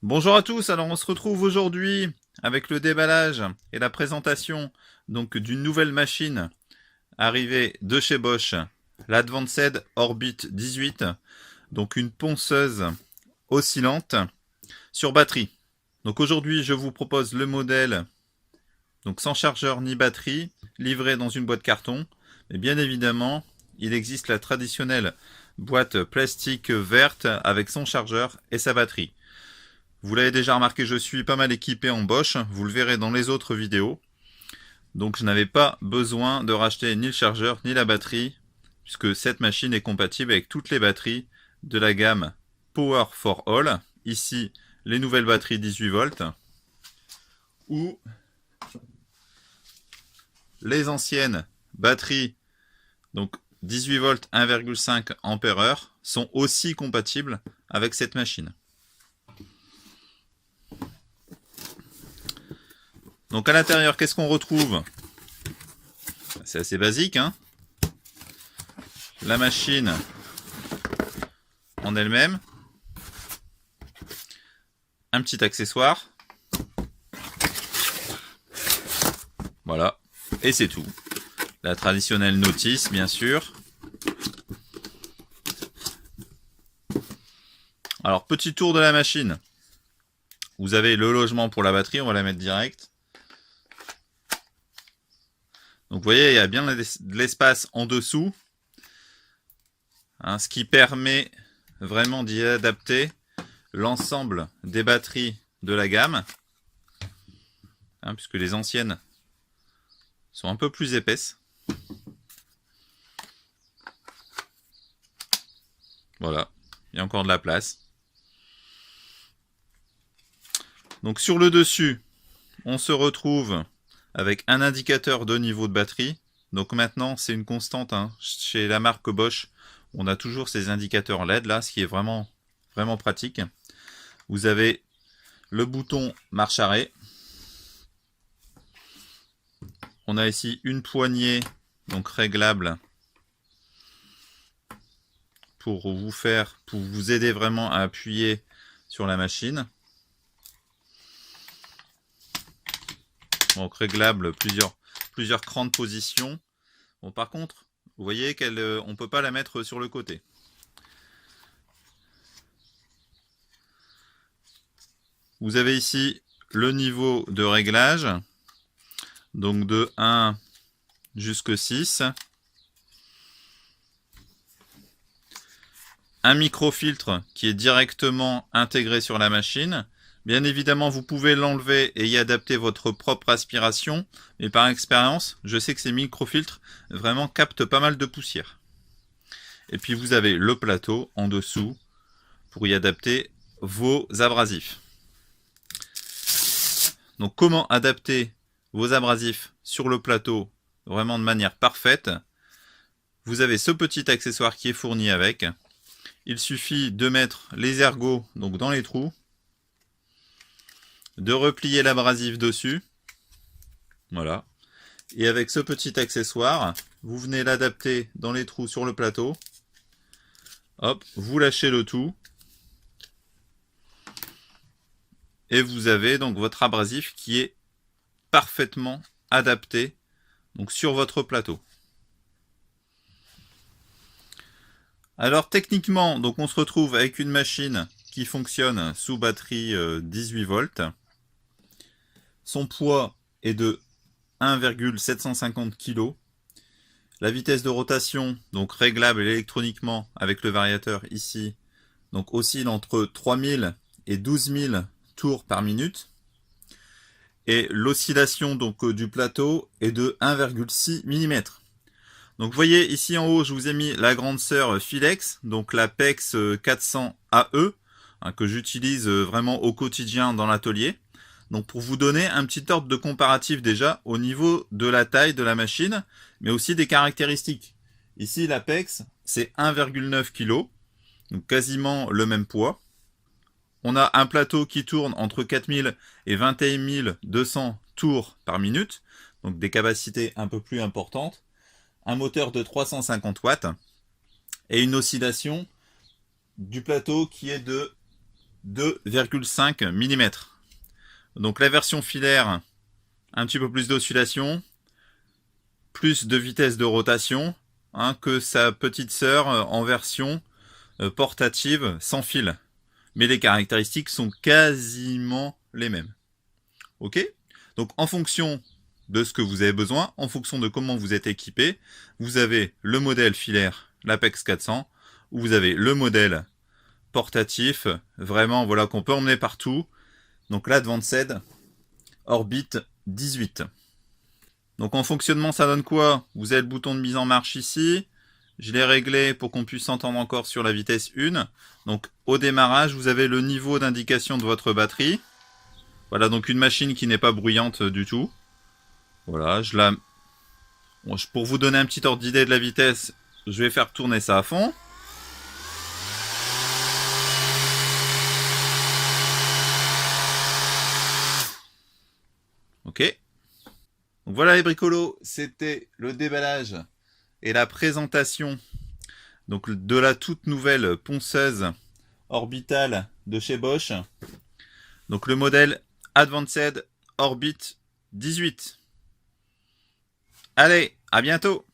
Bonjour à tous, alors on se retrouve aujourd'hui avec le déballage et la présentation donc d'une nouvelle machine arrivée de chez Bosch, l'Advanced Orbit 18, donc une ponceuse oscillante sur batterie. Donc aujourd'hui je vous propose le modèle donc sans chargeur ni batterie, livré dans une boîte carton. Et bien évidemment, il existe la traditionnelle boîte plastique verte avec son chargeur et sa batterie. Vous l'avez déjà remarqué, je suis pas mal équipé en Bosch, vous le verrez dans les autres vidéos. Donc je n'avais pas besoin de racheter ni le chargeur ni la batterie, puisque cette machine est compatible avec toutes les batteries de la gamme Power for All. Ici, les nouvelles batteries 18 volts, ou les anciennes batteries, donc 18 volts 1,5 ampères, sont aussi compatibles avec cette machine. Donc à l'intérieur, qu'est-ce qu'on retrouve? C'est assez basique, hein. La machine en elle-même, un petit accessoire, voilà, et c'est tout. La traditionnelle notice, bien sûr. Alors, petit tour de la machine. Vous avez le logement pour la batterie, on va la mettre direct. Donc, vous voyez, il y a bien de l'espace en dessous, hein, ce qui permet vraiment d'y adapter l'ensemble des batteries de la gamme, hein, puisque les anciennes sont un peu plus épaisses. Voilà, il y a encore de la place. Donc sur le dessus, on se retrouve avec un indicateur de niveau de batterie. Donc maintenant, c'est une constante, hein. Chez la marque Bosch, on a toujours ces indicateurs LED là, ce qui est vraiment pratique. Vous avez le bouton marche arrêt. On a ici une poignée donc réglable pour vous aider vraiment à appuyer sur la machine. Donc réglable plusieurs crans de position. Bon, par contre, vous voyez qu'on ne peut pas la mettre sur le côté. Vous avez ici le niveau de réglage, donc de 1 jusqu'à 6. Un microfiltre qui est directement intégré sur la machine. Bien évidemment, vous pouvez l'enlever et y adapter votre propre aspiration, mais par expérience, je sais que ces microfiltres vraiment captent pas mal de poussière. Et puis vous avez le plateau en dessous pour y adapter vos abrasifs. Donc comment adapter vos abrasifs sur le plateau vraiment de manière parfaite? Vous avez ce petit accessoire qui est fourni avec. Il suffit de mettre les ergots donc dans les trous, de replier l'abrasif dessus, voilà. Et avec ce petit accessoire, vous venez l'adapter dans les trous sur le plateau. Hop, vous lâchez le tout. Et vous avez donc votre abrasif qui est parfaitement adapté donc sur votre plateau. Alors techniquement, donc on se retrouve avec une machine qui fonctionne sous batterie 18 volts. Son poids est de 1,750 kg. La vitesse de rotation, donc réglable électroniquement avec le variateur ici, donc oscille entre 3000 et 12 000 tours par minute. Et l'oscillation donc du plateau est de 1,6 mm. Donc vous voyez ici en haut, je vous ai mis la grande sœur Filex, donc la PEX 400 AE, hein, que j'utilise vraiment au quotidien dans l'atelier. Donc pour vous donner un petit ordre de comparatif déjà au niveau de la taille de la machine, mais aussi des caractéristiques. Ici la PEX, c'est 1,9 kg, donc quasiment le même poids. On a un plateau qui tourne entre 4000 et 21 200 tours par minute, donc des capacités un peu plus importantes. Un moteur de 350 watts et une oscillation du plateau qui est de 2,5 mm. Donc la version filaire, un petit peu plus d'oscillation, plus de vitesse de rotation que sa petite sœur en version portative sans fil. Mais les caractéristiques sont quasiment les mêmes. Ok? Donc en fonction de ce que vous avez besoin, en fonction de comment vous êtes équipé, vous avez le modèle filaire, l'Apex 400, ou vous avez le modèle portatif, vraiment voilà qu'on peut emmener partout. Donc l'Advanced Orbit 18. Donc en fonctionnement, ça donne quoi? Vous avez le bouton de mise en marche ici. Je l'ai réglé pour qu'on puisse entendre encore sur la vitesse 1. Donc au démarrage, vous avez le niveau d'indication de votre batterie. Voilà, donc une machine qui n'est pas bruyante du tout. Voilà, pour vous donner un petit ordre d'idée de la vitesse, je vais faire tourner ça à fond. Ok. Donc voilà les bricolos, c'était le déballage et la présentation donc de la toute nouvelle ponceuse orbitale de chez Bosch. Donc le modèle Advanced Orbit 18. Allez, à bientôt!